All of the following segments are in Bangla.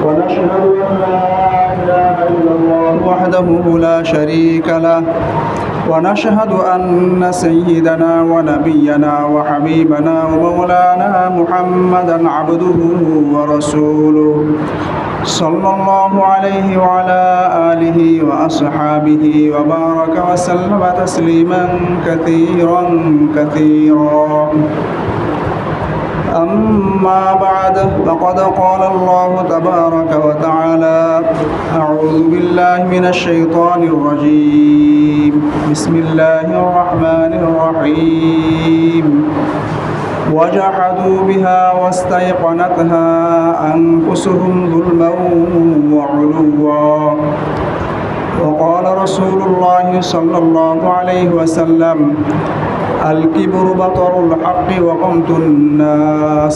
ونشهد أن لا إله إلا الله وحده لا شريك له ونشهد أن سيدنا ونبينا وحبيبنا ومولانا محمدا عبده ورسوله صلى الله عليه وعلى آله وأصحابه وبارك وسلم تسليما كثيرا كثيرا. أما بعد فقد قال الله تبارك وتعالى: أعوذ بالله من الشيطان الرجيم بسم الله الرحمن الرحيم وجحدوا بها واستيقنتها أنفسهم ظلما وعلوا وقال رسول الله صلى الله عليه وسلم: الكبر بطر الحق وغمط الناس.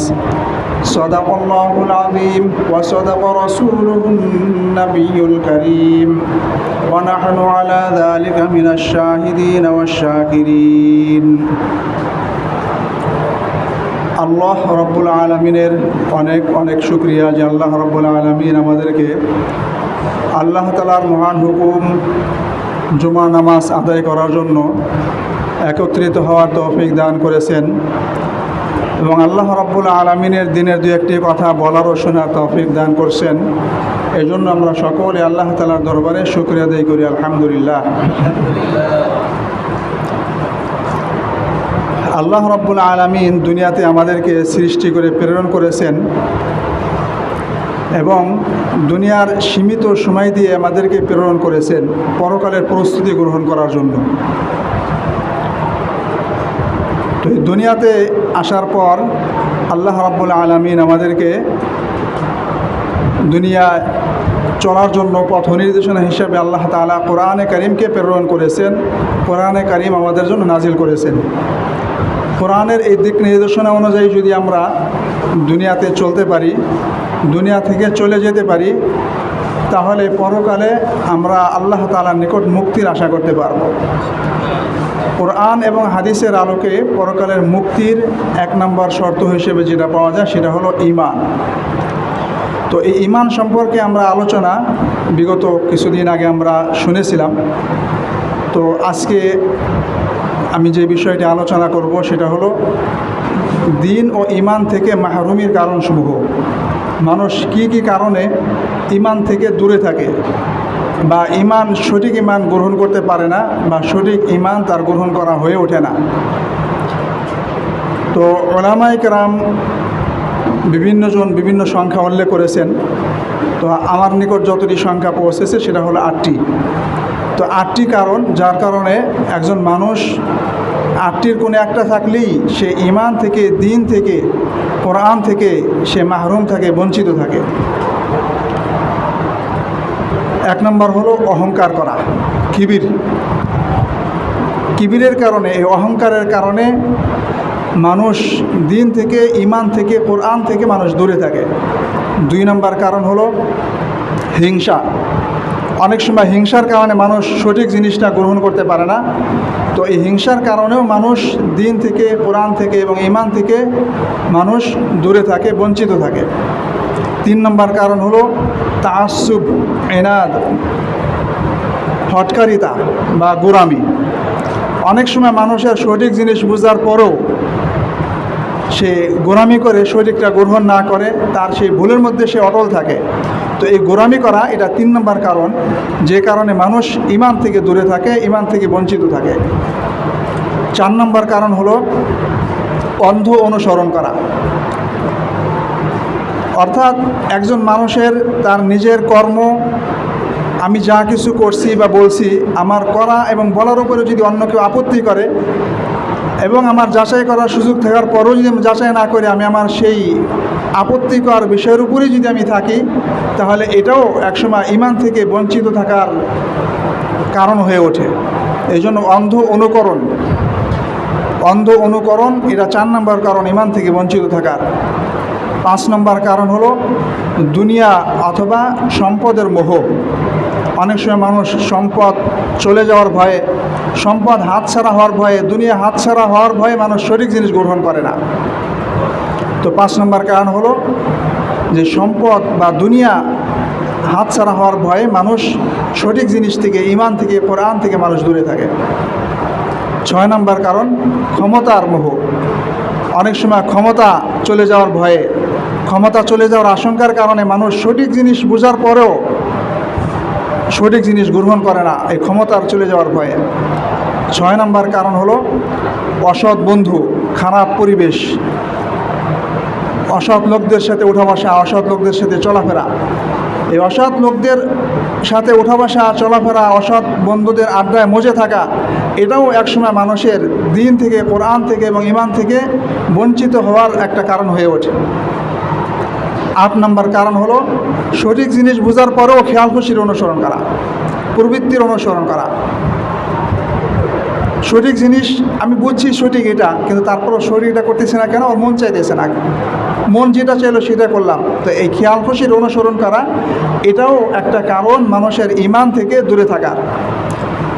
صدق الله العظيم وصدق رسوله النبي الكريم ونحن على ذلك من الشاهدين والشاكرين. আল্লাহ রব্বুল আলমিনের অনেক অনেক শুকরিয়া যে আল্লাহ রব্বুল আলমিন আমাদেরকে আল্লাহ তাআলার মহান হুকুম জুমা নামাজ আদায় করার জন্য একত্রিত হওয়ার তৌফিক দান করেছেন এবং আল্লাহ রব্বুল আলমিনের দিনের দু একটি কথা বলার ও শোনার তৌফিক দান করছেন। এই জন্য আমরা সকলে আল্লাহ তাআলার দরবারে শুকরিয়া আদায় করি, আলহামদুলিল্লাহ। আল্লাহ রব্বুল আলামিন দুনিয়াতে আমাদেরকে সৃষ্টি করে প্রেরণ করেছেন এবং দুনিয়ার সীমিত সময় দিয়ে আমাদেরকে প্রেরণ করেছেন পরকালের প্রস্তুতি গ্রহণ করার জন্য। তো এই দুনিয়াতে আসার পর আল্লাহ রব্বুল আলামিন আমাদেরকে দুনিয়ায় চলার জন্য পথ নির্দেশনা হিসাবে আল্লাহ তাআলা কোরআনে কারীমকে প্রেরণ করেছেন। কোরআনে কারীম আমাদের জন্য নাজিল করেছেন। কোরআনের এই দিক নির্দেশনা অনুযায়ী যদি আমরা দুনিয়াতে চলতে পারি, দুনিয়া থেকে চলে যেতে পারি, তাহলে পরকালে আমরা আল্লাহ তাআলার নিকট মুক্তির আশা করতে পারব। কোরআন এবং হাদিসের আলোকে পরকালের মুক্তির এক নম্বর শর্ত হিসেবে যেটা পাওয়া যায় সেটা হলো ঈমান। তো এই ঈমান সম্পর্কে আমরা আলোচনা বিগত কিছুদিন আগে আমরা শুনেছিলাম। তো আজকে আমি যে বিষয়টি আলোচনা করব সেটা হলো দিন ও ঈমান থেকে মাহরুমির কারণসমূহ। মানুষ কি কি কারণে ঈমান থেকে দূরে থাকে বা সঠিক ঈমান গ্রহণ করতে পারে না বা সঠিক ঈমান তার গ্রহণ করা হয়ে ওঠে না। তো উলামায়ে কেরাম বিভিন্নজন বিভিন্ন সংখ্যা উল্লেখ করেছেন। তো আমার নিকট যতটি সংখ্যা পৌঁছেছে সেটা হলো 8টি। তো 8টি কারণ, যার কারণে একজন মানুষ 8টির কোনো একটা থাকলেই সে ঈমান থেকে, দিন থেকে, কোরআন থেকে সে মাহরুম থাকে, বঞ্চিত থাকে। 1 নম্বর হলো অহংকার করা, কিবিরের কারণে, এই অহংকারের কারণে মানুষ দিন থেকে, ঈমান থেকে, কোরআন থেকে মানুষ দূরে থাকে। 2 নম্বর কারণ হলো হিংসা। অনেক সময় হিংসার কারণে মানুষ সঠিক জিনিসটা গ্রহণ করতে পারে না। তো এই হিংসার কারণেও মানুষ দিন থেকে, কোরআন থেকে এবং ঈমান থেকে মানুষ দূরে থাকে, বঞ্চিত থাকে। 3 নম্বর কারণ হলো তাআসসুব, ইনাদ, হটকারিতা বা গোঁড়ামি। অনেক সময় মানুষের সঠিক জিনিস বোঝার পরও সে গোঁড়ামি করে, সঠিকটা গ্রহণ না করে, তার সেই ভুলের মধ্যে সে অটল থাকে। তো এই গোঁড়ামি করা এটা 3 নম্বর কারণ, যে কারণে মানুষ ঈমান থেকে দূরে থাকে, ঈমান থেকে বঞ্চিত থাকে। 4 নম্বর কারণ হলো অন্ধ অনুসরণ করা। অর্থাৎ একজন মানুষের তার নিজের কর্ম, আমি যা কিছু করছি বা বলছি, আমার করা এবং বলার উপরে যদি অন্য কেউ আপত্তি করে এবং আমার যাচাই করার সুযোগ থাকার পরও যদি আমি যাচাই না করে আমি আমার সেই আপত্তিকর বিষয়ের উপরেই যদি আমি থাকি, তাহলে এটাও একসময় ঈমান থেকে বঞ্চিত থাকার কারণ হয়ে ওঠে। এই জন্য অন্ধ অনুকরণ এটা 4 নম্বর কারণ ঈমান থেকে বঞ্চিত থাকার। 5 নম্বর কারণ হলো দুনিয়া অথবা সম্পদের মোহ। অনেক সময় মানুষ সম্পদ চলে যাওয়ার ভয়ে, সম্পদ হাতছাড়া হওয়ার ভয়ে, দুনিয়া হাতছাড়া হওয়ার ভয়ে মানুষ সঠিক জিনিস গ্রহণ করে না। তো 5 নম্বর কারণ হলো যে সম্পদ বা দুনিয়া হাতছাড়া হওয়ার ভয়ে মানুষ সঠিক জিনিস থেকে, ঈমান থেকে, কোরআন থেকে মানুষ দূরে থাকে। 6 নম্বর কারণ ক্ষমতার মোহ। অনেক সময় ক্ষমতা চলে যাওয়ার ভয়ে, ক্ষমতা চলে যাওয়ার আশঙ্কার কারণে মানুষ সঠিক জিনিস বোঝার পরেও সঠিক জিনিস গ্রহণ করে না, এই ক্ষমতার চলে যাওয়ার ভয়ে। 6 নম্বর কারণ হলো অসৎ বন্ধু, খারাপ পরিবেশ, অসৎ লোকদের সাথে উঠা বসা, অসৎ লোকদের সাথে চলাফেরা। এই অসৎ লোকদের সাথে উঠা বসা, চলাফেরা, অসৎ বন্ধুদের আড্ডায় মজে থাকা, এটাও একসময় মানুষের দিন থেকে, কোরআন থেকে এবং ঈমান থেকে বঞ্চিত হওয়ার একটা কারণ হয়ে ওঠে। 8 নম্বর কারণ হলো সঠিক জিনিস বোঝার পরেও খেয়াল খুশির অনুসরণ করা, প্রবৃত্তির অনুসরণ করা। সঠিক জিনিস আমি বুঝছি সঠিক এটা, কিন্তু তারপরও শরীরটা করতেছে না কেন, ওর মন চাইতেছে না, মন যেটা চাইলো সেটা করলাম। তো এই খেয়াল খুশির অনুসরণ করা এটাও একটা কারণ মানুষের ঈমান থেকে দূরে থাকার।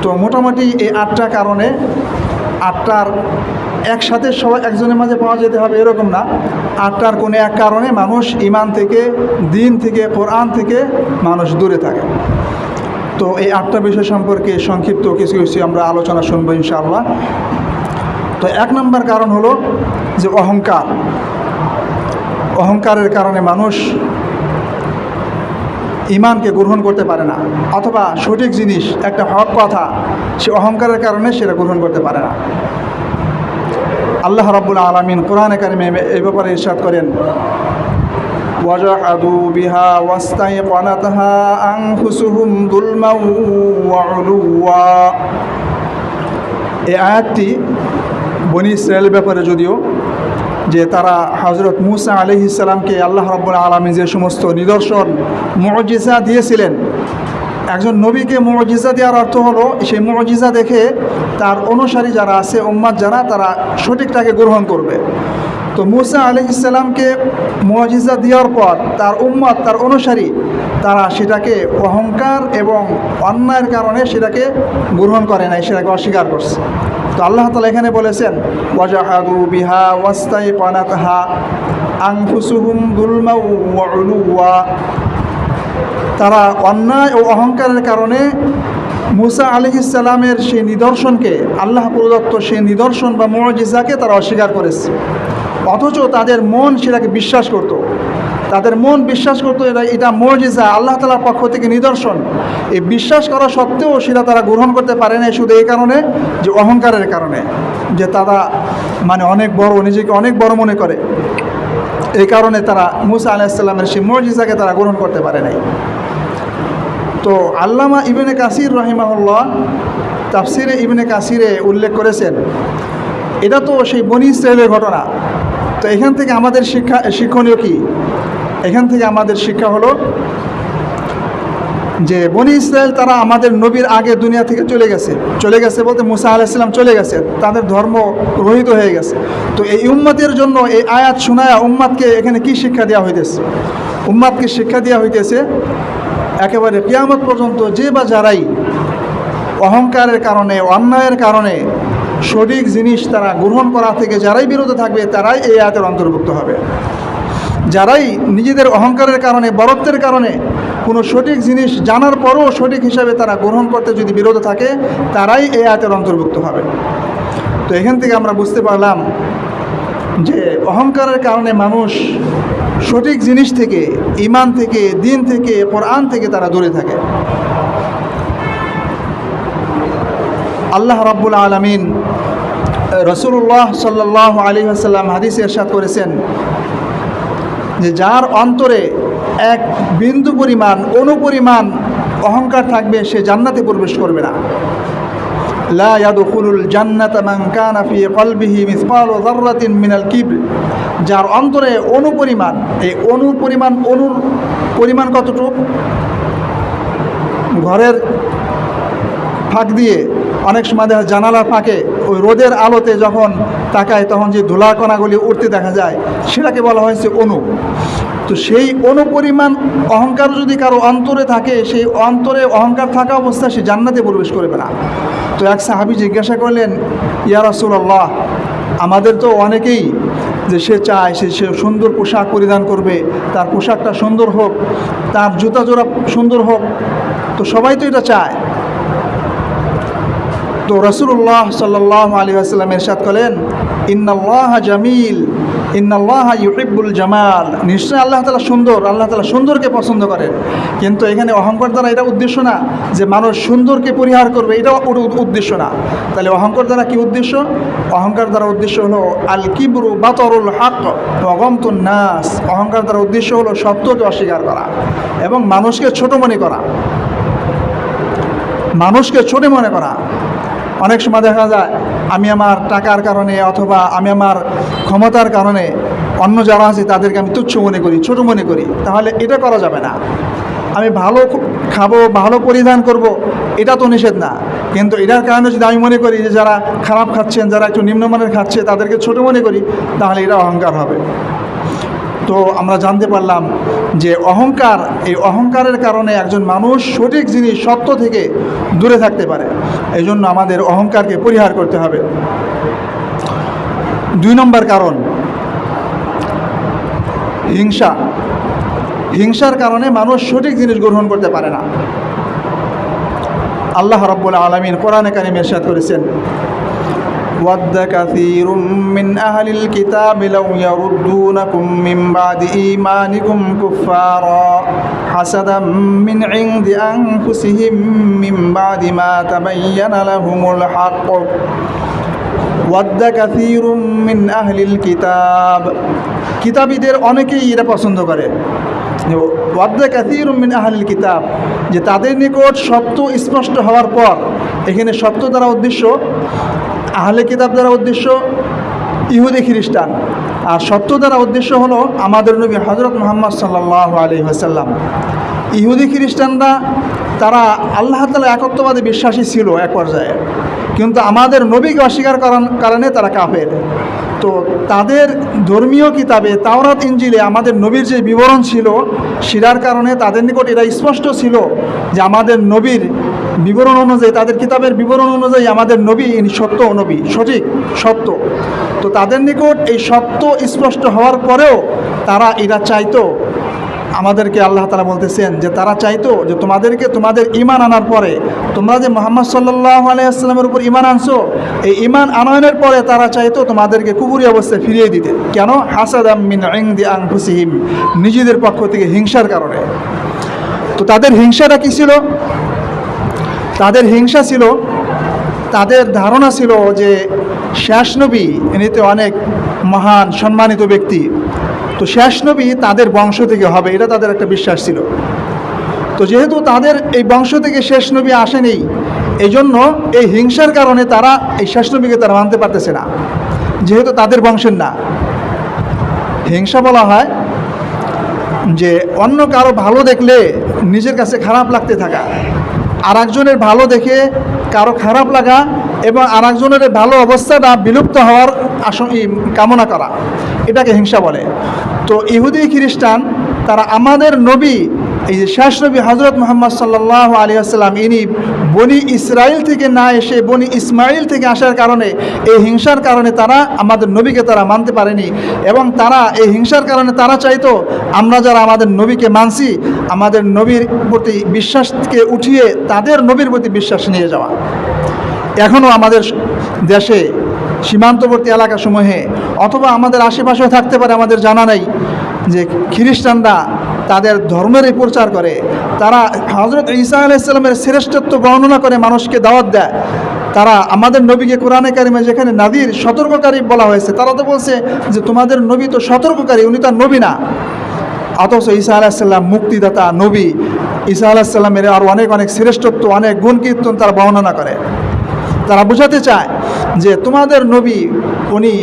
তো মোটামুটি এই 8টা কারণে, 8টার একসাথে সবাই একজনের মাঝে পাওয়া যেতে হবে এরকম না, 8টার কোনো এক কারণে মানুষ ঈমান থেকে, দিন থেকে, কোরআন থেকে মানুষ দূরে থাকে। তো এই 8টা বিষয় সম্পর্কে সংক্ষিপ্ত কিছু কিছু আমরা আলোচনা শুনবো ইনশাআল্লাহ। তো 1 নম্বর কারণ হলো যে অহংকার। অহংকারের কারণে মানুষ ঈমানকে গ্রহণ করতে পারে না, অথবা সঠিক জিনিস, একটা হক কথা, সে অহংকারের কারণে সেটা গ্রহণ করতে পারে না। আল্লাহ রাব্বুল আলামিন কোরআনে কারিমে এই ব্যাপারে ইরশাদ করেন, ওয়াজাহাদু বিহা ওয়াস্তাইকানাতহা আনফুসুহুম যুলমান ওয়া উলুওয়া। এই আয়াতটি বনি ইসরায়েলের ব্যাপারে, যদিও যে তারা হযরত মূসা আলাইহিস সালামকে আল্লাহ রাব্বুল আলামিন যে সমস্ত নিদর্শন, মুজিজা দিয়েছিলেন, একজন নবীকে মুজিজা দেওয়ার অর্থ হলো সেই মুজিজা দেখে তার অনুসারী যারা আছে, উম্মাত যারা, তারা সঠিকটাকে গ্রহণ করবে। তো মূসা আলাইহিস সালামকে মুজিজা দেওয়ার পর তার উম্মত, তার অনুসারী, তারা সেটাকে অহংকার এবং অন্যায়ের কারণে সেটাকে গ্রহণ করে নাই, সেটাকে অস্বীকার করছে। তো আল্লাহ তাআলা এখানে বলেছেন, ওয়াজাহাদু বিহা ওয়াস্তাইকানাতহা আনফুসুহুম যুলমান ওয়া উলুওয়া। তারা অন্যায় ও অহংকারের কারণে মূসা আলাইহিস সালামের সেই নিদর্শনকে, আল্লাহ প্রদত্ত সেই নিদর্শন বা মুজিজাকে তারা অস্বীকার করেছে। অথচ তাদের মন সেটাকে বিশ্বাস করত, তাদের মন বিশ্বাস করতো এটা মুজিজা, আল্লাহ তাআলার পক্ষ থেকে নিদর্শন। এই বিশ্বাস করা সত্ত্বেও সেটা তারা গ্রহণ করতে পারে না, শুধু এই কারণে যে অহংকারের কারণে, যে তারা মানে অনেক বড়, নিজেকে অনেক বড় মনে করে। এই কারণে তারা মূসা আলাইহিস সালামের সেই মুজিজাকে তারা গ্রহণ করতে পারে নাই। তো আল্লামা ইবনে কাসির রাহিমাহুল্লাহ তাফসিরে ইবনে কাসিরে উল্লেখ করেছেন, এটা তো সেই বনি ইসরায়েলের ঘটনা। তো এখান থেকে আমাদের শিক্ষণীয় কি? এখান থেকে আমাদের শিক্ষা হলো যে বনি ইসরায়েল তারা আমাদের নবীর আগে দুনিয়া থেকে চলে গেছে বলতে মূসা আলাইহিস সালাম চলে গেছে, তাদের ধর্ম রহিত হয়ে গেছে। তো এই উম্মতের জন্য এই আয়াত শোনায়া উম্মতকে এখানে কি শিক্ষা দেওয়া হইতেছে? উম্মতকে শিক্ষা দেওয়া হইতেছে একেবারে কিয়ামত পর্যন্ত যে বা যারাই অহংকারের কারণে, অন্যায়ের কারণে সঠিক জিনিস তারা গ্রহণ করা থেকে যারাই বিরত থাকবে, তারাই এই আয়াতের অন্তর্ভুক্ত হবে। যারাই নিজেদের অহংকারের কারণে, বরত্বের কারণে কোনো সঠিক জিনিস জানার পরও সঠিক হিসাবে তারা গ্রহণ করতে যদি বিরত থাকে, তারাই এই আয়াতের অন্তর্ভুক্ত হবে। তো এখান থেকে আমরা বুঝতে পারলাম যে অহংকারের কারণে মানুষ সঠিক জিনিস থেকে, ঈমান থেকে, দিন থেকে, কোরআন থেকে তারা দূরে থাকে। আল্লাহ রাব্বুল আলামিন রাসূলুল্লাহ সাল্লাল্লাহু আলাইহি ওয়াসাল্লাম হাদিসে ইরশাদ করেছেন যে যার অন্তরে এক বিন্দু পরিমাণ, অনুপরিমাণ অহংকার থাকবে, সে জান্নাতে প্রবেশ করবে না। লা ইয়াদখুলুল জান্নাতা মান কানা ফি কলবিহি মিসকালু যাররাতিন মিনাল কিবর। যার অন্তরে অনুপরিমাণ, এই অনুর পরিমাণ কতটুকু? ঘরের ফাঁক দিয়ে অনেক সময় দেখা জানালার ফাঁকে ওই রোদের আলোতে যখন তাকায় তখন যে ধুলাকণাগুলি উঠতে দেখা যায়, সেটাকে বলা হয়েছে অনু। তো সেই অনুপরিমাণ অহংকার যদি কারো অন্তরে থাকে, সেই অন্তরে অহংকার থাকা অবস্থায় সে জান্নাতে প্রবেশ করবে না। তো এক সাহাবী জিজ্ঞাসা করলেন, ইয়া রাসূলুল্লাহ, আমাদের তো অনেকেই যে সে চায় সে সুন্দর পোশাক পরিধান করবে, তার পোশাকটা সুন্দর হোক, তার জুতা জোড়া সুন্দর হোক। তো সবাই তো এটা চায়। তো রাসূলুল্লাহ সাল্লাল্লাহু আলাইহি ওয়াসাল্লাম ইরশাদ করেন, ইন্নাল্লাহা জামিল ইন্নাল্লাহা ইউহিব্বুল জামাল, নিশ্চয় আল্লাহ তাআলা সুন্দর, আল্লাহ তাআলা সুন্দরকে পছন্দ করেন। কিন্তু এখানে অহংকার দ্বারা এটা উদ্দেশ্য না যে মানুষ সুন্দরকে পরিহার করবে, এটাও উদ্দেশ্য না। তাহলে অহংকার দ্বারা কি উদ্দেশ্য? অহংকার দ্বারা উদ্দেশ্য হলো আল কিবরু বাতরুল হক ওয়া গমতুন নাস, অহংকার দ্বারা উদ্দেশ্য হলো সত্যকে অস্বীকার করা এবং মানুষকে ছোট মনে করা, মানুষকে ছোট মনে করা। অনেক সময় দেখা যায় আমি আমার টাকার কারণে অথবা আমি আমার ক্ষমতার কারণে অন্য যারা আছে তাদেরকে আমি তুচ্ছ মনে করি, ছোট মনে করি। তাহলে এটা করা যাবে না। আমি ভালো খাবো, ভালো পরিধান করব, এটা তো নিষেধ না। কিন্তু এটার কারণে যদি আমি মনে করি যে যারা খারাপ খাচ্ছেন, যারা একটু নিম্নমানের খাচ্ছে তাদেরকে ছোট মনে করি, তাহলে এটা অহংকার হবে। তো আমরা জানতে পারলাম যে অহংকার, এই অহংকারের কারণে একজন মানুষ সঠিক জিনিস সত্য থেকে দূরে থাকতে পারে। এই জন্য আমাদের অহংকারকে পরিহার করতে হবে। 2 নম্বর কারণ হিংসা। হিংসার কারণে মানুষ সঠিক জিনিস গ্রহণ করতে পারে না। আল্লাহ রাব্বুল আলামিন কোরআনে কারিমে ইরশাদ করেছেন, ওয়াদ্দ কাসীরুম মিন আহলিল কিতাবি লাউ ইয়ারুদ্দুনাকুম মিন বাদি ঈমানিকুম কুফফারা হাসাদাম মিন ইনদি আনফুসিহিম মিন বাদি মা তাবায়্যানা লাহুমুল হক। ওয়াদ্দ কাসীরুম মিন আহলিল কিতাব, কিতাবীদের অনেকেই এটা পছন্দ করে। ওয়াদ্দ কাসীরুম মিন আহলিল কিতাব, যে তাদের নিকট সত্য স্পষ্ট হওয়ার পর, এখানে সত্য দ্বারা উদ্দেশ্য আহলে কিতাব দ্বারা উদ্দেশ্য ইহুদি খ্রিস্টান, আর সত্য দ্বারা উদ্দেশ্য হলো আমাদের নবী হযরত মুহাম্মদ সাল্লাল্লাহু আলাইহি ওয়াসাল্লাম। ইহুদি খ্রিস্টানরা তারা আল্লাহ তাআলা একত্ববাদে বিশ্বাসী ছিল এক পর্যায়ে, কিন্তু আমাদের নবীকে অস্বীকার করার কারণে তারা কাফের। তো তাদের ধর্মীয় কিতাবে তাওরাত ইনজিলে আমাদের নবীর যে বিবরণ ছিল সেটার কারণে তাদের নিকট এটা স্পষ্ট ছিল যে আমাদের নবীর বিবরণ অনুযায়ী, তাদের কিতাবের বিবরণ অনুযায়ী আমাদের নবী সত্য নবী, সঠিক সত্য। তো তাদের নিকট এই সত্য স্পষ্ট হওয়ার পরেও তারা এটা চাইতো। আমাদেরকে আল্লাহ তাআলা বলতেছেন যে তারা চাইতো যে তোমাদেরকে তোমাদের ঈমান আনার পরে, তোমরা যে মুহাম্মদ সাল্লাল্লাহু আলাইহি ওয়াসাল্লামের উপর ঈমান আনছো, এই ঈমান আনয়নের পরে তারা চাইতো তোমাদেরকে কুফরি অবস্থায় ফিরিয়ে দিতে। কেন? হাসাদাম মিন ইনদি আনফুসিহিম, নিজেদের পক্ষ থেকে হিংসার কারণে। তো তাদের হিংসাটা কী ছিল? তাদের হিংসা ছিল, তাদের ধারণা ছিল যে শেষ নবী এমনিতে অনেক মহান সম্মানিত ব্যক্তি, তো শেষ নবী তাদের বংশ থেকে হবে, এটা তাদের একটা বিশ্বাস ছিল। তো যেহেতু তাদের এই বংশ থেকে শেষ নবী আসেনি, এই জন্য এই হিংসার কারণে তারা এই শেষ নবীকে তারা মানতে পারতেছে না, যেহেতু তাদের বংশের না। হিংসা বলা হয় যে অন্য কারো ভালো দেখলে নিজের কাছে খারাপ লাগতে থাকা, আর একজনের ভালো দেখে কারো খারাপ লাগা এবং আর একজনের ভালো অবস্থাটা বিলুপ্ত হওয়ার কামনা করা, এটাকে হিংসা বলে। তো ইহুদি খ্রিস্টান তারা আমাদের নবী, এই যে শেষ নবী হযরত মুহাম্মদ সাল্লাল্লাহু আলাইহি ওয়াসাল্লাম, ইনি বনি ইসরাইল থেকে না এসে বনি ইসমাইল থেকে আসার কারণে, এই হিংসার কারণে তারা আমাদের নবীকে তারা মানতে পারেনি। এবং তারা এই হিংসার কারণে তারা চাইতো আমরা যারা আমাদের নবীকে মানছি, আমাদের নবীর প্রতি বিশ্বাসকে উঠিয়ে তাদের নবীর প্রতি বিশ্বাস নিয়ে যাওয়া। এখনও আমাদের দেশে সীমান্তবর্তী এলাকাসমূহে অথবা আমাদের আশেপাশেও থাকতে পারে, আমাদের জানা নেই, যে খ্রিস্টানরা তাদের ধর্মেরই প্রচার করে। তারা হযরত ঈসা আলাইহিস সালামের শ্রেষ্ঠত্ব বর্ণনা করে মানুষকে দাওয়াত দেয়। তারা আমাদের নবীকে কোরআনে কারিমে যেখানে নাদির সতর্ককারী বলা হয়েছে, তারা তো বলছে যে তোমাদের নবী তো সতর্ককারী, উনি তার নবী না। অথচ ঈসা আলাইহিস সালাম মুক্তিদাতা নবী, ঈসা আলাইহিস সালামের আরও অনেক অনেক শ্রেষ্ঠত্ব, অনেক গুণ কীর্তন তারা বর্ণনা করে। তারা বোঝাতে চায় যে তোমাদের নবী উনি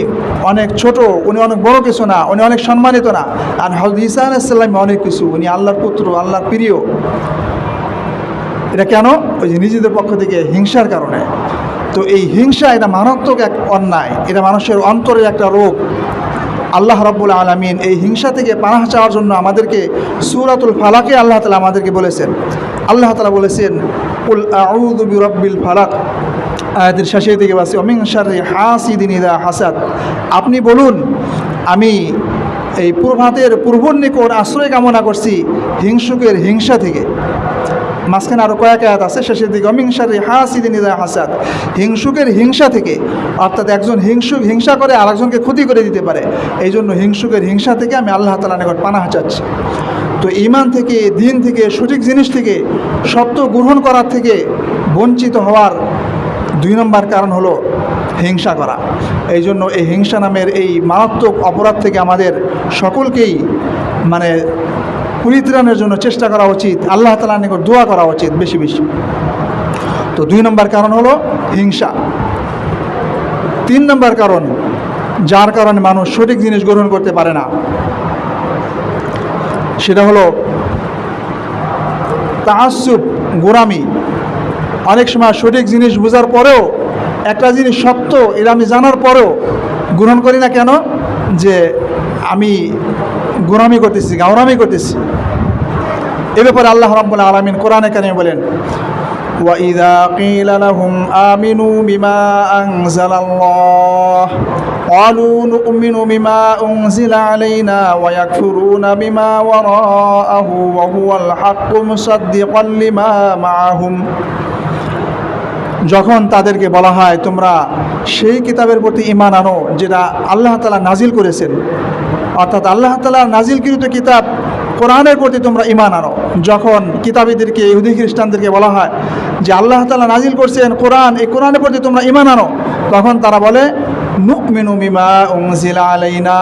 অনেক ছোট, উনি অনেক বড় কিছু না, উনি অনেক সম্মানিত না। আর হযরত ঈসা আলাইহিস সালাম অনেক কিছু, উনি আল্লাহর পুত্র, আল্লাহর প্রিয়। এটা কেন? ওই যে নিজেদের পক্ষ থেকে হিংসার কারণে। তো এই হিংসা এটা মারাত্মক এক অন্যায়, এটা মানুষের অন্তরের একটা রোগ। আল্লাহ রাব্বুল আলামিন এই হিংসা থেকে পানাহ চাওয়ার জন্য আমাদেরকে সূরাতুল ফালাকে আল্লাহ তাআলা আমাদেরকে বলেছেন। আল্লাহ তাআলা বলেছেন, কুল আউযু বিরাব্বিল ফালাক, আয়াতের শেষের দিকে বলছে, ওয়া মিন শাররি হাসিদিন ইযা হাসাদ। আপনি বলুন আমি এই প্রভাতের পূর্বর নিকট আশ্রয় কামনা করছি হিংসুকের হিংসা থেকে। মাঝখানে আরও কয়েক আয়াত আছে, শেষের দিকে অমিংসারি হাসিদিন ইযা হাসাদ, হিংসুকের হিংসা থেকে, অর্থাৎ একজন হিংসুক হিংসা করে আরেকজনকে ক্ষতি করে দিতে পারে। এই জন্য হিংসুকের হিংসা থেকে আমি আল্লাহ তাআলার নিকট পানাহ চাচ্ছি। তো ঈমান থেকে, দিন থেকে, সঠিক জিনিস থেকে, সত্য গ্রহণ করার থেকে বঞ্চিত হওয়ার 2 নম্বর কারণ হলো হিংসা করা। এই জন্য এই হিংসা নামের এই মারাত্মক অপরাধ থেকে আমাদের সকলকেই পরিত্রাণের জন্য চেষ্টা করা উচিত, আল্লাহ তাআলার নিকট দোয়া করা উচিত বেশি বেশি। তো 2 নম্বর কারণ হলো হিংসা। 3 নম্বর কারণ যার কারণে মানুষ সঠিক জিনিস গ্রহণ করতে পারে না, সেটা হলো তাআসসুব, গোরামি। অনেক সময় সঠিক জিনিস বোঝার পরেও, একটা জিনিস সত্য এটা আমি জানার পরেও গ্রহণ করি না। কেন? যে আমি গোরামি করতেছি, গাওরামি করতেছি। এ ব্যাপারে আল্লাহ রাব্বুল আলামিন কোরআনে কারিমে বলেন, وَإِذَا قِيلَ لَهُمْ آمِنُوا بِمَا أَنزَلَ اللَّهُ قَالُوا نُؤْمِنُ بِمَا أُنزِلَ عَلَيْنَا وَيَكْفُرُونَ بِمَا وَرَاءَهُ وَهُوَ الْحَقُّ مُصَدِّقًا لِمَا مَعَهُمْ। যখন তাদেরকে বলা হয় তোমরা সেই কিতাবের প্রতি ঈমান আনো যেটা আল্লাহ তাআলা নাজিল করেছেন, অর্থাৎ আল্লাহ তাআলা নাজিলকৃত কিতাব কোরআনের প্রতি তোমরা ঈমান আনো। যখন কিতাবীদেরকে, ইহুদি খ্রিস্টানদেরকে বলা হয় যে আল্লাহ তাআলা নাজিল করছেন কোরআন, এই কোরআনের প্রতি তোমরা ঈমান আনো, তখন তারা বলে নুমিনু বিমা উনজিলা আলাইনা,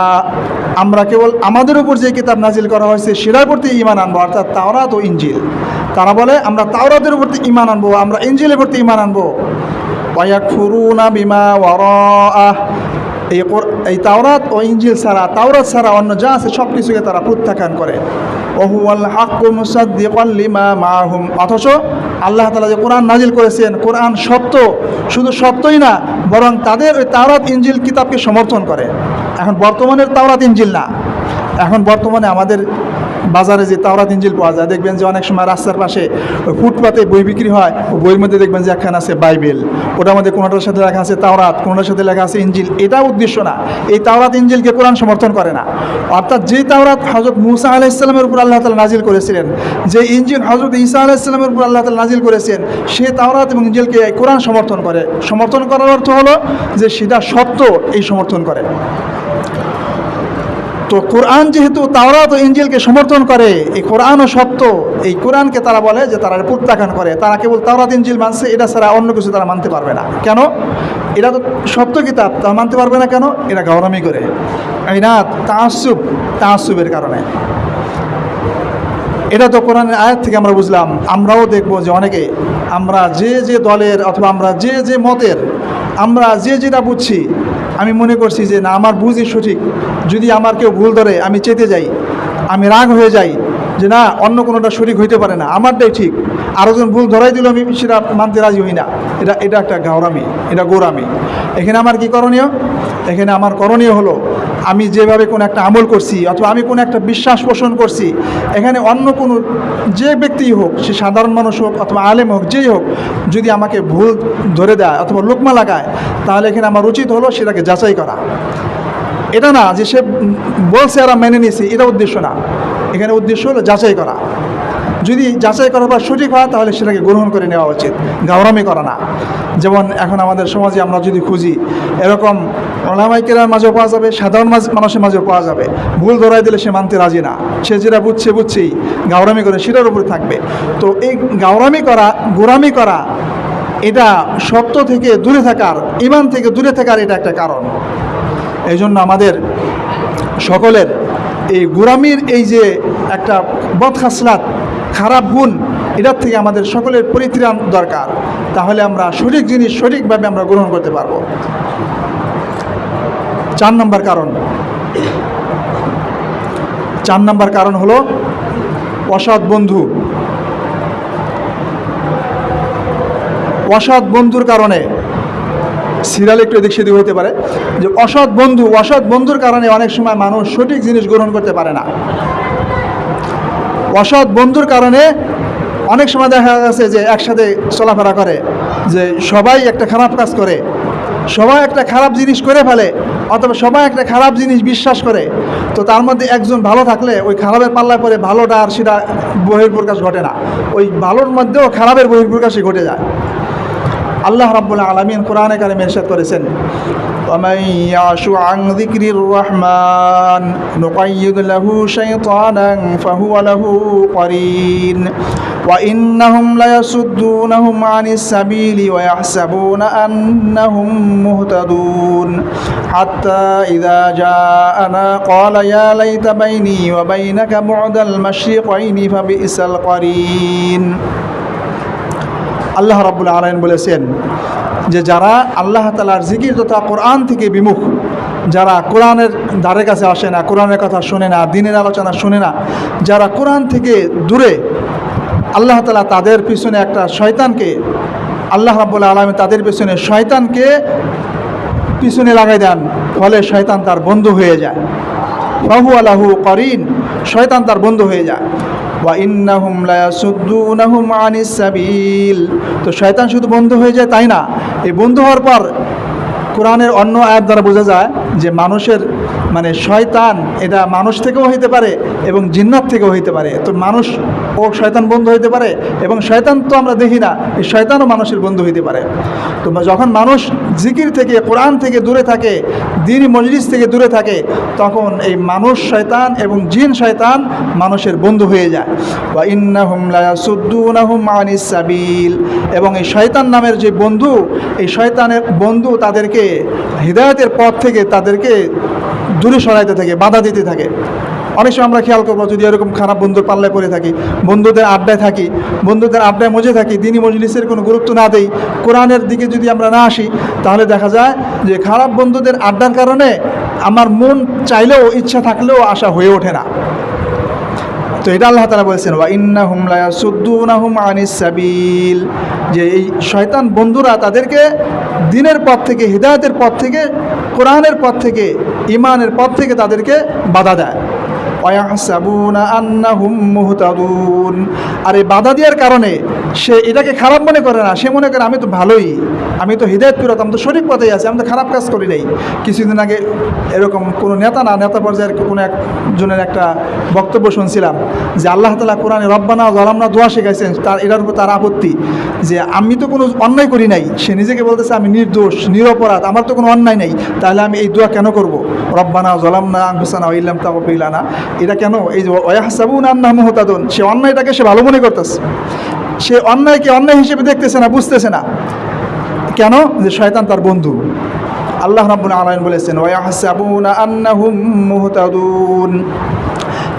আমরা কেবল আমাদের উপর যে কিতাব নাজিল করা হয়েছে সেটার প্রতি ঈমান আনবো, অর্থাৎ তাওরাত ও ইনজিল। তারা বলে আমরা তাওরাতের উপর ঈমান আনবো, আমরা ইনজিলের প্রতি ঈমান আনবো। ওয়ায়াকফুরুনা বিমা ওয়ারাআহ, এই তাওরাত ও ইনজিল ছাড়া, তাওরাত ছাড়া অন্য যা আছে সব কিছুকে তারা প্রত্যাখ্যান করে। ওহুয়াল হাক্কু মুসাদ্দিকাল লিমা মাআহুম, অথচ আল্লাহ তাআলা যে কোরআন নাজিল করেছেন, কোরআন সত্য, শুধু সত্যই না বরং তাদের ওই তাওরাত ইনজিল কিতাবকে সমর্থন করে। এখন বর্তমানের তাওরাত ইনজিল না, এখন বর্তমানে আমাদের বাজারে যে তাওরাত ইনজিল পাওয়া যায়, দেখবেন যে অনেক সময় রাস্তার পাশে ফুটপাতে বই বিক্রি হয়, ওই বইয়ের মধ্যে দেখবেন যে একখানা আছে বাইবেল, ওটার মধ্যে কোনোটার সাথে লেখা আছে তাওরাত, কোনোটার সাথে লেখা আছে ইনজিল। এটা উদ্দেশ্য না, এই তাওরাত ইনজিলকে কোরআন সমর্থন করে না। অর্থাৎ যেই তাওরাত হযরত মূসা আলাইহিস সালামের উপর আল্লাহ তাআলা নাজিল করেছিলেন, যে ইনজিল হযরত ঈসা আলাইহিস সালামের উপর আল্লাহ তাআলা নাজিল করেছেন, সে তাওরাত এবং ইনজিলকে কোরআন সমর্থন করে। সমর্থন করার অর্থ হলো যে সেটা সত্য, এই সমর্থন করে। তো কোরআন যেহেতু তাওরাত ও ইনজিলকে সমর্থন করে, এই কোরআনও সত্য, এই কোরআনকে তারা বলে যে তারা প্রত্যাখ্যান করে। তারা কেবল তাওরাত ইনজিল মানছে, এটা ছাড়া অন্য কিছু তারা মানতে পারবে না। কেন? এটা তো সত্য কিতাব, তা মানতে পারবে না কেন? এটা গাওরামি করে, এই না তাআসসুবের কারণে। এটা তো কোরআনের আয়াত থেকে আমরা বুঝলাম। আমরাও দেখব যে অনেকে, আমরা যে যে দলের অথবা আমরা যে যে মতের, আমরা যে যেটা বুঝছি, আমি মনে করছি যে না আমার বুঝই সঠিক, যদি আমার কেউ ভুল ধরে আমি চেতে যাই, আমি রাগ হয়ে যাই যে না অন্য কোনোটা সঠিক হইতে পারে না, আমারটাই ঠিক, আরেকজন ভুল ধরাই দিল আমি সেটা মানতে রাজি হই না। এটা একটা গাওরামি, এটা গোরামি। এখানে আমার কি করণীয়? এখানে আমার করণীয় হলো, আমি যেভাবে কোনো একটা আমল করছি অথবা আমি কোনো একটা বিশ্বাস পোষণ করছি, এখানে অন্য কোনো যে ব্যক্তিই হোক, সে সাধারণ মানুষ হোক অথবা আলেম হোক, যেই হোক, যদি আমাকে ভুল ধরে দেয় অথবা লোকমা লাগায়, তাহলে এখানে আমার উচিত হলো সেটাকে যাচাই করা। এটা না যে সে বলছে আর মেনে নিয়েছি, এটা উদ্দেশ্য না। এখানে উদ্দেশ্য হলো যাচাই করা। যদি যাচাই করার পর সঠিক হয় তাহলে সেটাকে গ্রহণ করে নেওয়া উচিত, গাওরামি করা না। যেমন এখন আমাদের সমাজে আমরা যদি খুঁজি, এরকম ওলামায়ে কেরামের মাঝেও পাওয়া যাবে, সাধারণ মানুষের মাঝেও পাওয়া যাবে। ভুল ধরাই দিলে সে মানতে রাজি না, সে যেটা বুঝছেই গাওরামি করে সেটার উপরে থাকবে। তো এই গাওরামি করা, গোরামি করা, এটা সত্য থেকে দূরে থাকার, ঈমান থেকে দূরে থাকার এটা একটা কারণ। এই জন্য আমাদের সকলের এই গোরামির এই যে একটা বদখাসলাত, খারাপ গুণ, এটার থেকে আমাদের সকলের পরিত্রাণ দরকার। তাহলে আমরা সঠিক জিনিস সঠিকভাবে আমরা গ্রহণ করতে পারব। 4 নম্বর কারণ হলো অসৎ বন্ধু। অসৎ বন্ধুর কারণে, সিরিয়াল একটু এদিক সেদিক হতে পারে, যে অসৎ বন্ধুর কারণে অনেক সময় মানুষ সঠিক জিনিস গ্রহণ করতে পারে না। অসৎ বন্ধুর কারণে অনেক সময় দেখা গেছে যে একসাথে চলাফেরা করে, যে সবাই একটা খারাপ কাজ করে, সবাই একটা খারাপ জিনিস করে ফেলে অথবা সবাই একটা খারাপ জিনিস বিশ্বাস করে, তো তার মধ্যে একজন ভালো থাকলে ওই খারাপের পাল্লায় পরে ভালোটা আর সেটা বহিঃপ্রকাশ ঘটে না, ওই ভালোর মধ্যেও খারাপের বহিঃপ্রকাশই ঘটে যায়। আল্লাহ রাব্বুল আলামিন কোরআনে কারিমে ইরশাদ করেছেন, وَمَن يَعْشُ عَنْ ذِكْرِ الرَّحْمَنِ نُقَيِّضْ لَهُ شَيْطَانًا فَهُوَ لَهُ قَرِينٌ وَإِنَّهُمْ لَيَصُدُّونَهُمْ عَنِ السَّبِيلِ وَيَحْسَبُونَ أَنَّهُمْ مُهْتَدُونَ حَتَّى إِذَا جَاءَنَا قَالَ يَا لَيْتَ بَيْنِي وَبَيْنَكَ بُعْدَ الْمَشْرِقَيْنِ فَبِئْسَ الْقَرِينُ। আল্লাহ রাব্বুল আলামিন বলেছেন যে যারা আল্লাহ তাআলার জিকির তথা কোরআন থেকে বিমুখ, যারা কোরআনের ধারে কাছে আসে না, কোরআনের কথা শোনে না, দ্বীনের আলোচনা শোনে না, যারা কোরআন থেকে দূরে, আল্লাহ তাআলা তাদের পিছনে একটা শয়তানকে, আল্লাহ রাব্বুল আলামিন তাদের পিছনে শয়তানকে পিছনে লাগাই দেন, ফলে শয়তান তার বন্ধু হয়ে যায়। ফাহুয়া লাহু করিন, শয়তান তার বন্ধু হয়ে যায়। وَإِنَّهُمْ لَيَصُدُّونَهُمْ عَنِ السَّبِيلِ, তো শয়তান শুধু বন্ধু হয়ে যায় তাই না, এই বন্ধু হওয়ার পর কোরআনের অন্য আয়াত দ্বারা বোঝা যায় যে মানুষের মানে শয়তান এটা মানুষ থেকেও হইতে পারে এবং জিন্নাত থেকেও হইতে পারে। তো মানুষ ও শয়তান বন্ধু হইতে পারে এবং শয়তান তো আমরা দেখি না, এই শয়তানও মানুষের বন্ধু হইতে পারে। তো যখন মানুষ জিকির থেকে, কোরআন থেকে দূরে থাকে, দ্বীনি মজলিস থেকে দূরে থাকে, তখন এই মানুষ শয়তান এবং জিন শয়তান মানুষের বন্ধু হয়ে যায়। ওয়া ইন্নাহুম লায়াসুদ্দুনাহুম আনিস সাবিল, এবং এই শয়তান নামের যে বন্ধু, এই শয়তানের বন্ধু তাদেরকে হিদায়াতের পথ থেকে তাদেরকে দূরে সরাইতে থাকে, বাধা দিতে থাকে। অনেক সময় আমরা খেয়াল করবো, যদি এরকম খারাপ বন্ধুর পাল্লায় পড়ে থাকি, বন্ধুদের আড্ডায় থাকি, বন্ধুদের আড্ডায় মজে থাকি, দ্বীনি মজলিসের কোনো গুরুত্ব না দেই, কোরআনের দিকে যদি আমরা না আসি, তাহলে দেখা যায় যে খারাপ বন্ধুদের আড্ডার কারণে আমার মন চাইলেও, ইচ্ছা থাকলেও আশা হয়ে ওঠে না। তো এটা আল্লাহ তাআলা বলেছেন, ওয়া ইন্নাহুম লায়াসুদ্দুনাহুম আনিস সাবিল, যে এই শয়তান বন্ধুরা তাদেরকে দ্বীনের পথ থেকে, হিদায়াতের পথ থেকে, কোরআনের পথ থেকে, ঈমানের পথ থেকে তাদেরকে বাধা দেয়। ওয়ায়াহসাবুনা আন্নাহুম মুহতাদুন, আর এই বাধা দেওয়ার কারণে সে এটাকে খারাপ মনে করে না, সে মনে করে আমি তো ভালোই, আমি তো হিদায়াত পেরত, আমি তো সঠিক পথেই আছি, আমি তো খারাপ কাজ করি নাই। কিছুদিন আগে এরকম কোনো নেতা পর্যায়ের কোনো একজনের একটা বক্তব্য শুনছিলাম যে আল্লাহ তাআলা কোরআনে রব্বানা যালামনা দোয়া শেখাইছেন, এটার উপর তার আপত্তি যে আমি তো কোনো অন্যায় করি নাই, সে নিজেকে বলতেছে আমি নির্দোষ, নিরপরাধ, আমার তো কোনো অন্যায় নেই, তাহলে আমি এই দোয়া কেন করব? রব্বানা যালামনা আনফুসানা ওয়া ইল্লাম তাগফির লানা, এটা কেন? এই যে ওয়ায়াহসাবুনা আন্নাহুম মুহতাদুন, সে অন্যায়টাকে সে ভালো মনে করতেছে, সে অন্যায়কে অন্যায় হিসেবে দেখতেছে না, বুঝতেছে না। কেন? যে শয়তান তার বন্ধু। আল্লাহ রাব্বুল আলামিন বলেছেন, ওয়ায়াহসাবুনা আন্নাহুম মুহতাদুন,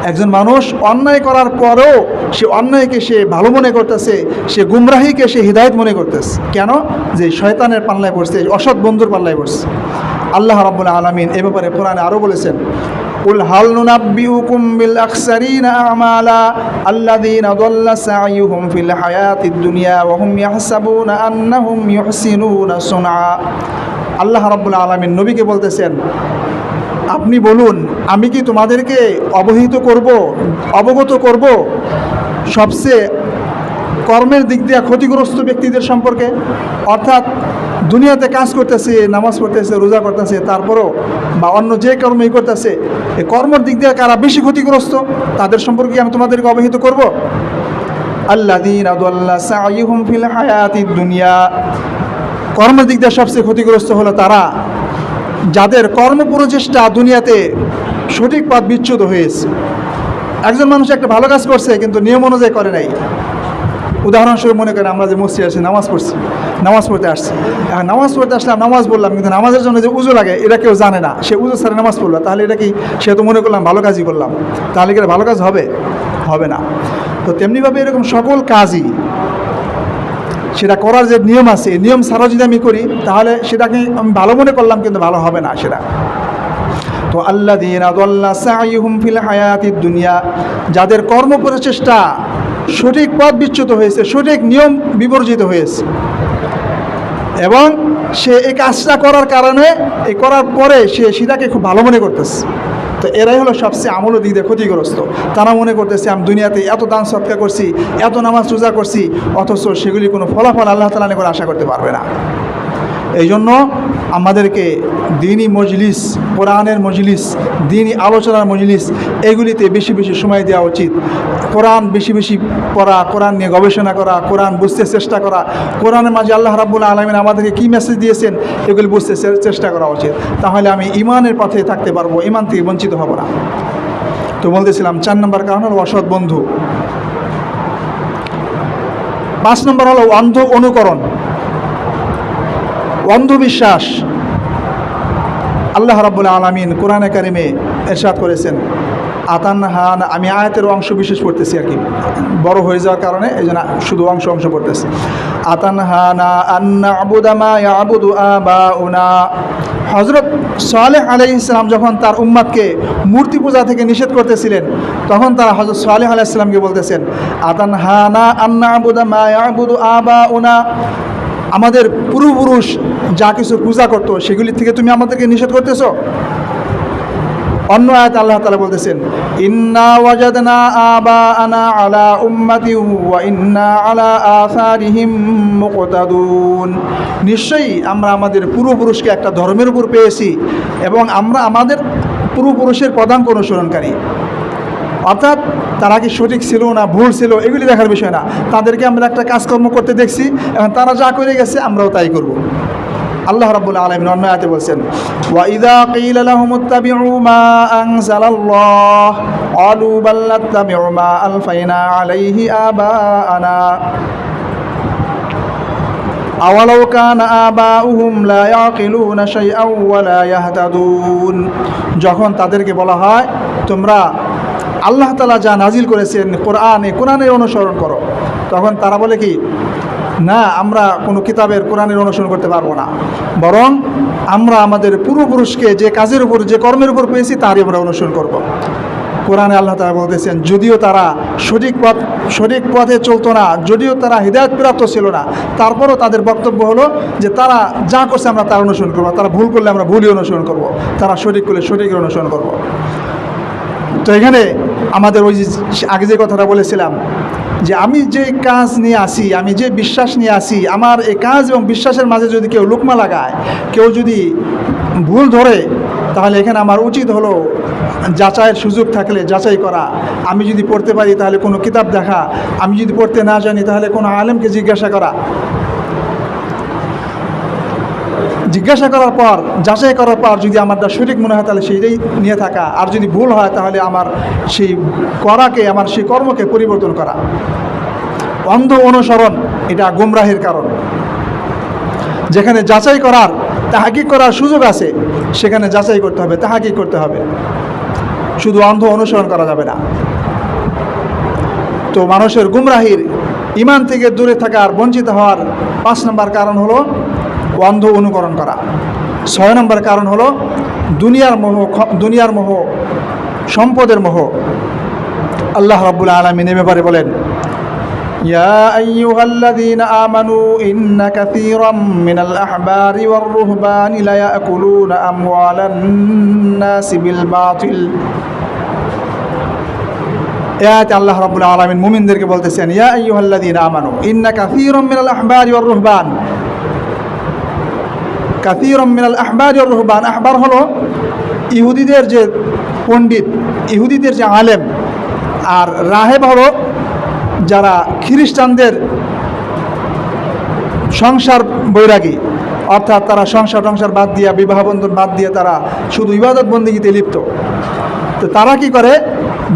একজন মানুষ অন্যায় করার পরও সে অন্যায়কে সে ভালো মনে করতেছে, সে গুমরাহিকে সে হিদায়াত মনে করতেছে। কেন? যে শয়তানের পাল্লায় পড়ছে, অসৎ বন্ধুর পাল্লায় পড়ছে। আল্লাহ রাব্বুল আলামিন এ ব্যাপারে কোরআনে আরও বলেছেন, কুল হাল নুনাব্বিউকুম বিল আখসারিনা আমালা আল্লাযীনা দাল্লা সা'য়ুহুম ফিল হায়াতিদ দুনিয়া ওয়া হুম ইয়াহসাবুনা আন্নাহুম ইউহসিনুনা সুনআ। আল্লাহ রাব্বুল আলামিন নবীকে বলতেছেন, আপনি বলুন, আমি কি তোমাদেরকে অবগত করব সবচেয়ে কর্মের দিক দিয়ে ক্ষতিগ্রস্ত ব্যক্তিদের সম্পর্কে? অর্থাৎ দুনিয়াতে কাজ করতেছে, নামাজ পড়তেছে, রোজা করতেছে, তারপরও বা অন্য যে কর্মই করতেছে, এই কর্মের দিক দিয়ে কারা বেশি ক্ষতিগ্রস্ত, তাদের সম্পর্কে আমি তোমাদেরকে অবহিত করব। আল্লাযীনা দাল্লা সা'য়ুহুম ফিল হায়াতিদ দুনিয়া, কর্মের দিক দিয়ে সবচেয়ে ক্ষতিগ্রস্ত হলো তারা যাদের কর্মপ্রচেষ্টা দুনিয়াতে সঠিক পথ বিচ্যুত হয়েছে। একজন মানুষ একটা ভালো কাজ করছে কিন্তু নিয়ম অনুযায়ী করে নাই। উদাহরণস্বরূপ মনে করেন আমরা যে মসজিদে আসি, নামাজ পড়তে আসছি, এখন নামাজ পড়তে আসলাম, নামাজ বললাম, কিন্তু নামাজের জন্য যে উজু লাগে এটা কেউ জানে না, সে উজু ছাড়া নামাজ পড়লো, তাহলে এটা কি সে তো মনে করলাম ভালো কাজই করলাম, তাহলে কি এটা ভালো কাজ হবে? হবে না। তো তেমনিভাবে এরকম সকল কাজই সেটা করার যে নিয়ম আছে, নিয়ম ছাড়াও যদি আমি করি তাহলে সেটাকে আমি ভালো মনে করলাম কিন্তু ভালো হবে না সেটা। তো আল্লাযীনা দাল্লা সা'য়ুহুম ফিল হায়াতিদ দুনিয়া, যাদের কর্মপ্রচেষ্টা সঠিক পথ বিচ্যুত হয়েছে, সঠিক নিয়ম বিবর্জিত হয়েছে, এবং সে এই কাজটা করার কারণে, এই করার পরে সে সেটাকে খুব ভালো মনে করতেছে, তো এরাই হলো সবচেয়ে আমল দিক দিয়ে ক্ষতিগ্রস্ত। তারা মনে করতেছে আমি দুনিয়াতে এত দান সৎকার করছি, এত নামাজ রোজা করছি, অথচ সেগুলি কোনো ফলাফল আল্লাহ তাআলা করে আশা করতে পারবে না। এই জন্য আমাদেরকে দিনী মজলিস, কোরআনের মজলিস, দিনী আলোচনার মজলিস এগুলিতে বেশি বেশি সময় দেওয়া উচিত। কোরআন বেশি বেশি পড়া, কোরআন নিয়ে গবেষণা করা, কোরআন বুঝতে চেষ্টা করা, কোরআনের মাঝে আল্লাহ রাব্বুল আলামিন আমাদেরকে কী মেসেজ দিয়েছেন এগুলি বুঝতে চেষ্টা করা উচিত। তাহলে আমি ইমানের পথে থাকতে পারবো, ইমান থেকে বঞ্চিত হব না। তো বলতেছিলাম 4 নম্বর কারণ হলো অসৎ বন্ধু। 5 নম্বর হলো অন্ধ অনুকরণ, অন্ধবিশ্বাস। আল্লাহ রাব্বুল আলামিন কোরআনে কারিমে ইরশাদ করেছেন, আতানহানা, আমি আয়াতের অংশ বিশেষ পড়তেছি আর কি, বড় হয়ে যাওয়ার কারণে এই জন্য শুধু অংশ পড়তেছি। আতানহানা আন্না আবুদা মা ইয়াবুদু আবাউনা। হযরত সালেহ আলাইহিস সালাম যখন তার উম্মতকে মূর্তি পূজা থেকে নিষেধ করতেছিলেন, তখন তারা হযরত সালেহ আলাইহিস সালামকে বলতেছেন, আতানহানা আন্না আবুদা মা ইয়াবুদু আবাউনা, আমাদের পূর্বপুরুষ যা কিছু পূজা করতো সেগুলি থেকে তুমি আমাদেরকে নিষেধ করতেছো। অন্য আয়াতে আল্লাহ তাআলা বলতেছেন, ইন্না ওয়াজাদনা আবাআনা আলা উম্মাতি ওয়া ইন্না আলা আসারিহিম মুকতাদুন। নিশ্চয়ই আমরা আমাদের পূর্বপুরুষকে একটা ধর্মের উপর পেয়েছি এবং আমরা আমাদের পূর্বপুরুষের পদাঙ্ক অনুসরণকারী। অর্থাৎ তারা কি সঠিক ছিল না ভুল ছিল এগুলি দেখার বিষয় না, তাদেরকে আমরা একটা কাজকর্ম করতে দেখছি এবং তারা যা করে গেছে আমরাও তাই করব। আল্লাহ রাব্বুল আলামিন অন্য আয়াতে বলছেন, ওয়া ইযা কিলা লাহুম ইত্তাবিউ মা আনজালাল্লাহ ক্বালু বাল নাত্তাবিউ মা আলফাইনা আলাইহি আবাআনা আওয়ালাউ কানা আবাউহুম লা ইয়াকিলুনা শাইআন ওয়া লা ইয়াহতাদুন। যখন তাদেরকে বলা হয় তোমরা আল্লাহ তাআলা যা নাজিল করেছেন কোরআনের অনুসরণ করো, তখন তারা বলে কি, না আমরা কোনো কিতাবের কোরআনের অনুসরণ করতে পারবো না, বরং আমরা আমাদের পূর্বপুরুষকে যে কাজের উপর যে কর্মের উপর পেয়েছি তারই আমরা অনুসরণ করব। কোরআনে আল্লাহ তাআলা বলতেছেন, যদিও তারা সঠিক পথে চলতো না, যদিও তারা হিদায়াত প্রাপ্ত ছিল না, তারপরও তাদের বক্তব্য হলো যে তারা যা করছে আমরা তার অনুসরণ করবো, তারা ভুল করলে আমরা ভুলই অনুসরণ করব, তারা সঠিক করলে সঠিকের অনুসরণ করব। তো এখানে আমাদের ওই যে আগে যে কথাটা বলেছিলাম যে আমি যে কাজ নিয়ে আসি, আমি যে বিশ্বাস নিয়ে আসি, আমার এই কাজ এবং বিশ্বাসের মাঝে যদি কেউ লুকমা লাগায়, কেউ যদি ভুল ধরে, তাহলে এখানে আমার উচিত হলো যাচাইয়ের সুযোগ থাকলে যাচাই করা। আমি যদি পড়তে পারি তাহলে কোনো কিতাব দেখা, আমি যদি পড়তে না জানি তাহলে কোনো আলেমকে জিজ্ঞাসা করা, জিজ্ঞাসা করার পর যাচাই করার পর যদি আমারটা সঠিক মনে হয় তাহলে সেইটাই নিয়ে থাকা, আর যদি ভুল হয় তাহলে আমার সেই আমার সেই কর্মকে পরিবর্তন করা। অন্ধ অনুসরণ এটা গুমরাহের কারণ। যেখানে যাচাই করার তাহাকিক করার সুযোগ আছে সেখানে যাচাই করতে হবে, তাহাকিক করতে হবে, শুধু অন্ধ অনুসরণ করা যাবে না। তো মানুষের গুমরাহির, ইমান থেকে দূরে থাকার, বঞ্চিত হওয়ার 5 নম্বর কারণ হলো অন্ধ অনুকরণ করা। 6 নম্বর কারণ হলো দুনিয়ার মোহ, সম্পদের মোহ। আল্লাহ রাব্বুল আলামিন এ ব্যাপারে বলেন, ইয়া আইয়ুহাল্লাযীনা আমানু ইন্না কাসীরাম মিনাল আহবারি ওয়ার রুহবানি লা ইয়াকুলুনা আমওয়ালান নাসি বিল বাতিল। আয়াতে আল্লাহ রাব্বুল আলামিন মুমিনদেরকে বলতেছেন, ইয়া আইয়ুহাল্লাযীনা আমানু ইন্না কাসীরাম মিনাল আহবারি ওয়ার রুহবান। কাসীরাম মিনাল আহবারি ওয়ার রুহবান, আহবার হলো ইহুদিদের যে পণ্ডিত, ইহুদিদের যে আলেম, আর রাহেব হলো যারা খ্রিস্টানদের সংসার বৈরাগী, অর্থাৎ তারা সংসার বাদ দিয়ে, বিবাহ বন্ধন বাদ দিয়ে তারা শুধু ইবাদত বন্দেগীতে লিপ্ত। তো তারা কি করে,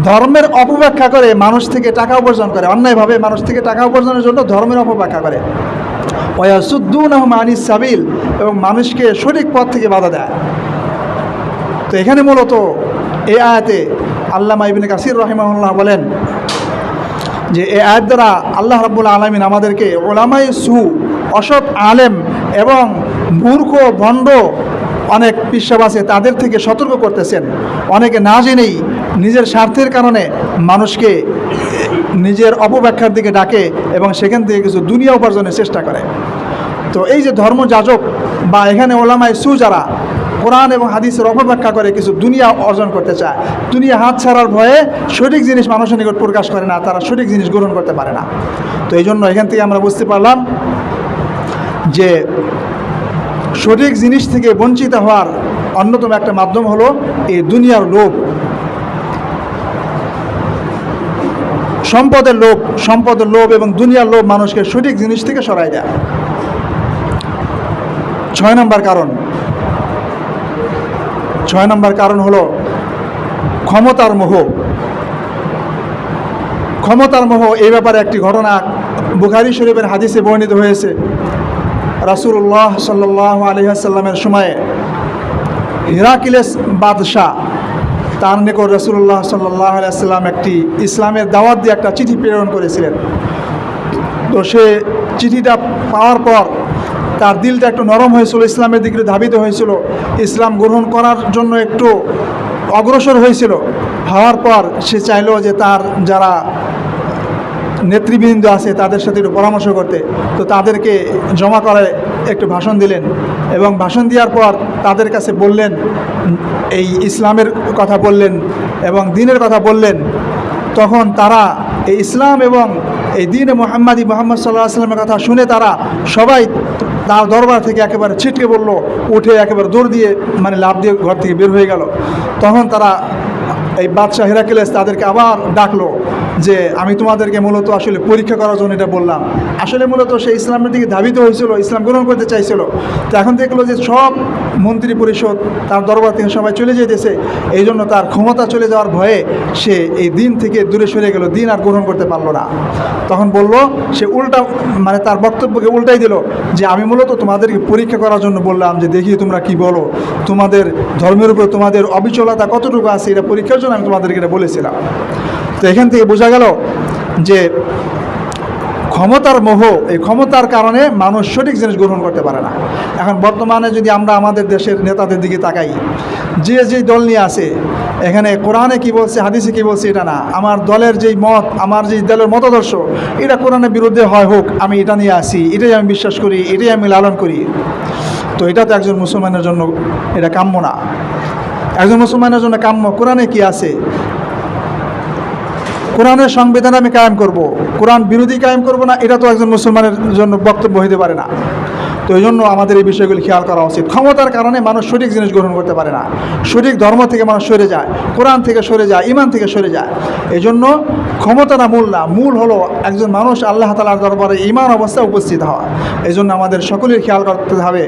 ধর্মের অপব্যাখ্যা করে মানুষ থেকে টাকা উপার্জন করে, অন্যায়ভাবে মানুষ থেকে টাকা উপার্জনের জন্য ধর্মের অপব্যাখ্যা করে। ওয়াসুদ্দুনাহুম আনিস সাবিল, এবং মানুষকে সঠিক পথ থেকে বাধা দেয়। তো এখানে মূলত এই আয়াতে আল্লামা ইবনে কাসির রাহিমাহুল্লাহ বলেন যে এই আয়াত দ্বারা আল্লাহ রাব্বুল আলামিন আমাদেরকে উলামায়ে সু, অসৎ আলেম এবং মূর্খ ভণ্ড অনেক পিশাব আছে তাদের থেকে সতর্ক করতেছেন। অনেকে না জেনেই নিজের স্বার্থের কারণে মানুষকে নিজের অপব্যাখ্যার দিকে ডাকে এবং সেখান থেকে কিছু দুনিয়া উপার্জনের চেষ্টা করে। তো এই যে ধর্মযাজক বা এখানে ওলামায়ে সু যারা কোরআন এবং হাদিসের অপব্যাখ্যা করে কিছু দুনিয়া অর্জন করতে চায়, দুনিয়া হাত ছাড়ার ভয়ে সঠিক জিনিস মানুষের নিকট প্রকাশ করে না, তারা সঠিক জিনিস গ্রহণ করতে পারে না। তো এই জন্য এখান থেকে আমরা বুঝতে পারলাম যে সঠিক জিনিস থেকে বঞ্চিত হওয়ার অন্যতম একটা মাধ্যম হলো এই দুনিয়ার লোভ, সম্পদের লোভ এবং দুনিয়ার লোভ মানুষকে সঠিক জিনিস থেকে সরাই দেয়। 6 নম্বর কারণ হলো ক্ষমতার মোহ। এই ব্যাপারে একটি ঘটনা বুখারী শরীফের হাদিসে বর্ণিত হয়েছে। রাসূলুল্লাহ সাল্লাল্লাহু আলাইহি ওয়াসাল্লামের সময়ে হিরাক্লিয়াস বাদশাহ, তার নিকট রাসূলুল্লাহ সাল্লাল্লাহু আলাইহি ওয়াসাল্লাম একটি ইসলামের দাওয়াত দিয়ে একটা চিঠি প্রেরণ করেছিলেন। তো সে চিঠিটা পাওয়ার পর তার দিলটা একটু নরম হয়েছিল, ইসলামের দিকে ধাবিত হয়েছিল, ইসলাম গ্রহণ করার জন্য একটু অগ্রসর হয়েছিল। হওয়ার পর সে চাইল যে তার যারা নেতৃবৃন্দ আছে তাদের সাথে একটু পরামর্শ করতে। তো তাদেরকে জমা করে একটু ভাষণ দিলেন এবং ভাষণ দেওয়ার পর তাদের কাছে বললেন, এই ইসলামের কথা বললেন এবং দ্বীনের কথা বললেন। তখন তারা এই ইসলাম এবং এই দ্বীন মোহাম্মদ সাল্লাল্লাহু আলাইহি ওয়াসাল্লামের কথা শুনে তারা সবাই তার দরবার থেকে একেবারে ছিটকে পড়ল, উঠে একেবারে দৌড় দিয়ে লাফ দিয়ে ঘর থেকে বের হয়ে গেল। তখন তারা এই বাদশাহ হিরাক্লিয়াস তাদেরকে আবার ডাকলো যে আমি তোমাদেরকে মূলত আসলে পরীক্ষা করার জন্য এটা বললাম। আসলে মূলত সে ইসলামের দিকে ধাবিত হয়েছিল, ইসলাম গ্রহণ করতে চাইছিল। তো এখন দেখলো যে সব মন্ত্রী পরিষদ তার দরবার থেকে সবাই চলে যেতেছে, এই জন্য তার ক্ষমতা চলে যাওয়ার ভয়ে সে এই দিন থেকে দূরে সরে গেল, দিন আর গ্রহণ করতে পারলো না। তখন বলল, সে উল্টা তার বক্তব্যকে উল্টাই দিল যে আমি মূলত তোমাদেরকে পরীক্ষা করার জন্য বললাম, যে দেখি তোমরা কি বলো, তোমাদের ধর্মের উপর তোমাদের অবিচলতা কতটুকু আছে, এটা পরীক্ষার জন্য আমি তোমাদেরকে এটা বলেছিলাম। তো এখান থেকে বোঝা গেল যে ক্ষমতার মোহ, এই ক্ষমতার কারণে মানুষ সঠিক জিনিস গ্রহণ করতে পারে না। এখন বর্তমানে যদি আমরা আমাদের দেশের নেতাদের দিকে তাকাই, যে দল নিয়ে আছে, এখানে কোরআনে কি বলছে হাদিসে কি বলছে এটা না, আমার দলের যেই মত, আমার যেই দলের মতাদর্শ, এটা কোরআনের বিরুদ্ধে হয় হোক, আমি এটা নিয়ে আসি, এটাই আমি বিশ্বাস করি, এটাই আমি লালন করি। তো এটা তো একজন মুসলমানের জন্য এটা কাম্য না। একজন মুসলমানের জন্য কাম্য কোরআনে কি আছে, কোরআনের সংবিধান আমি কায়েম করব, কোরআন বিরোধী কায়েম করব না, এটা তো একজন মুসলমানের জন্য বক্তব্য হইতে পারে না। তো এই জন্য আমাদের এই বিষয়গুলি খেয়াল করা উচিত। ক্ষমতার কারণে মানুষ সঠিক জিনিস গ্রহণ করতে পারে না, সঠিক ধর্ম থেকে মানুষ সরে যায়, কোরআন থেকে সরে যায়, ঈমান থেকে সরে যায়। এই জন্য ক্ষমতাটা মূল না, মূল হলো একজন মানুষ আল্লাহ তাআলার দরবারে ঈমান অবস্থায় উপস্থিত হওয়া। এই জন্য আমাদের সকলের খেয়াল করতে হবে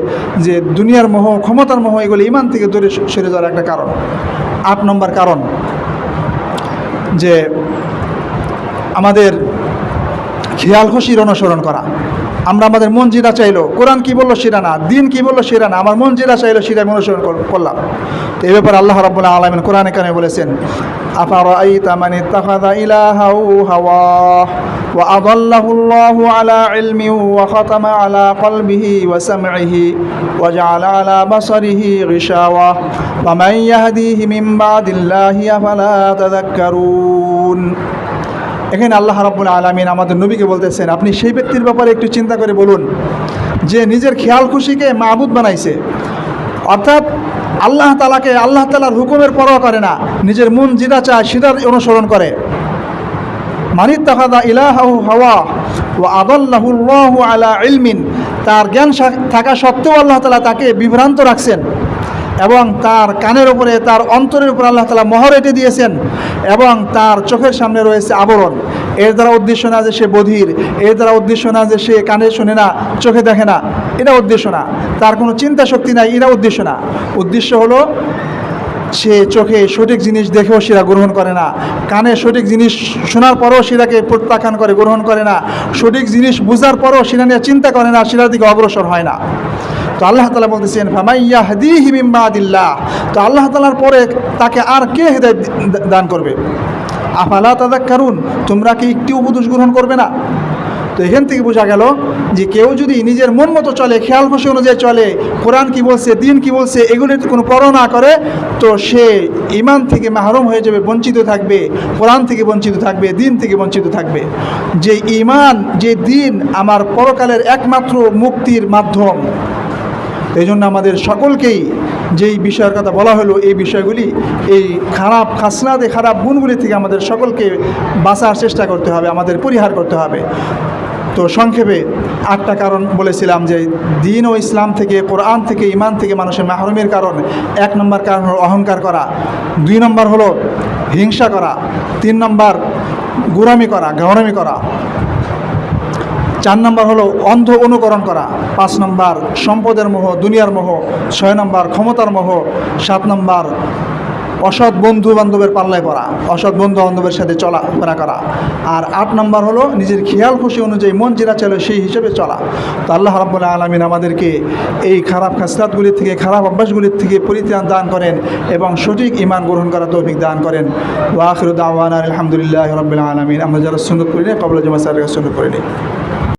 যে দুনিয়ার মোহ, ক্ষমতার মোহ, এগুলি ঈমান থেকে দূরে সরে যাওয়ার একটা কারণ। 8 নম্বর কারণ, যে আমাদের খেয়াল খুশির অনুসরণ করা। আমরা আমাদের মন যেটা চাইলো, কোরআন কি বললো সেটা না, দিন কি বললো সেটা না, আমার মন যেটা চাইলো সেটা আমি অনুসরণ করলাম। তো এই ব্যাপারে আল্লাহ রাব্বুল আলামিন কোরআনে কারিমে বলেছেন, আফারাআইতা মান ইত্তাখাযা ইলাহাহু হাওয়াহু ওয়া আযাল্লাহু আল্লাহু আলা ইলমিন ওয়া খাতামা আলা কলবিহি ওয়া সামইহি ওয়া জাআলা আলা বাসারিহি গিশাওয়া ওয়া মান ইয়াহদিহি মিন বাদিল্লাহি আফালা তাযাক্কারুন। এখানে আল্লাহ রাব্বুল আলামিন আমাদের নবীকে বলতেছেন, আপনি সেই ব্যক্তির ব্যাপারে একটু চিন্তা করে বলুন যে নিজের খেয়াল খুশিকে মাবুদ বানাইছে, অর্থাৎ আল্লাহ তাআলাকে, আল্লাহ তাআলার হুকুমের পরোয়া করে না, নিজের মন যেটা চায় সেটার অনুসরণ করে। মানিত্তাখাযা ইলাহাহু হাওয়া ওয়া আযাল্লাহু আল্লাহু আলা ইলমিন, তার জ্ঞান থাকা সত্ত্বেও আল্লাহ তাআলা তাকে বিভ্রান্ত রাখছেন এবং তার কানের উপরে, তার অন্তরের উপরে আল্লাহ তাআলা মোহর এঁটে দিয়েছেন এবং তার চোখের সামনে রয়েছে আবরণ। এর দ্বারা উদ্দেশ্য না যে সে বধির, এর দ্বারা উদ্দেশ্য না যে সে কানে শোনে না, চোখে দেখে না, এটা উদ্দেশ্য না। তার কোনো চিন্তা শক্তি নাই, এটা উদ্দেশ্য না। উদ্দেশ্য হলো সে চোখে সঠিক জিনিস দেখেও সেটা গ্রহণ করে না, কানে সঠিক জিনিস শোনার পরেও সেটাকে প্রত্যাখ্যান করে, গ্রহণ করে না, সঠিক জিনিস বোঝার পরেও সেটা নিয়ে চিন্তা করে না, সেটার দিকে অগ্রসর হয় না। তো আল্লাহ তাআলা বলতেছেন, ফামান ইয়াহদিহি মিন বাদিল্লাহ, তো আল্লাহ তাআলার পরে তাকে আর কে হেদায়েত দান করবে? আফালা তাযাক্কারুন, তোমরা কি একটি উপদেশ গ্রহণ করবে না? তো এখান থেকে বোঝা গেল যে কেউ যদি নিজের মন মতো চলে, খেয়াল খুশি অনুযায়ী চলে, কোরআন কি বলছে, দিন কি বলছে, এগুলির কোনো পরোয়া না করে, তো সে ঈমান থেকে মাহরুম হয়ে যাবে, বঞ্চিত থাকবে, কোরআন থেকে বঞ্চিত থাকবে, দিন থেকে বঞ্চিত থাকবে। যে ঈমান, যে দিন আমার পরকালের একমাত্র মুক্তির মাধ্যম। এই জন্য আমাদের সকলকেই যেই বিষয়ের কথা বলা হলো, এই বিষয়গুলি, এই খারাপ খাসলাতে, খারাপ গুণগুলি থেকে আমাদের সকলকে বাঁচার চেষ্টা করতে হবে, আমাদের পরিহার করতে হবে। তো সংক্ষেপে 8টা কারণ বলেছিলাম যে দিন ও ইসলাম থেকে, কোরআন থেকে, ইমান থেকে মানুষের মাহরুমের কারণ। 1 নম্বর কারণ হলো অহংকার করা, 2 নম্বর হলো হিংসা করা, 3 নম্বর গুরামি করা, গাওরামি করা, 4 নম্বর হলো অন্ধ অনুকরণ করা, 5 নম্বর সম্পদের মোহ, দুনিয়ার মোহ, 6 নম্বর ক্ষমতার মোহ, 7 নম্বর অসৎ বন্ধু বান্ধবের পাল্লায় পড়া, অসৎ বন্ধু বান্ধবের সাথে চলাফেরা করা, আর 8 নম্বর হলো নিজের খেয়াল খুশি অনুযায়ী মন যেটা চলে সেই হিসেবে চলা। তো আল্লাহ রাব্বুল আলামিন আমাদেরকে এই খারাপ খাসলাতগুলির থেকে, খারাপ অভ্যাসগুলির থেকে পরিত্রাণ দান করেন এবং সঠিক ঈমান গ্রহণ করার তৌফিক দান করেন। ওয়া আখিরু দাওয়ানা আলহামদুলিল্লাহি রাব্বিল আলামিন। আমরা যারা সুন্নাত পড়ি না, কবল জামা সাহেবের সুন্নাত পড়ি না।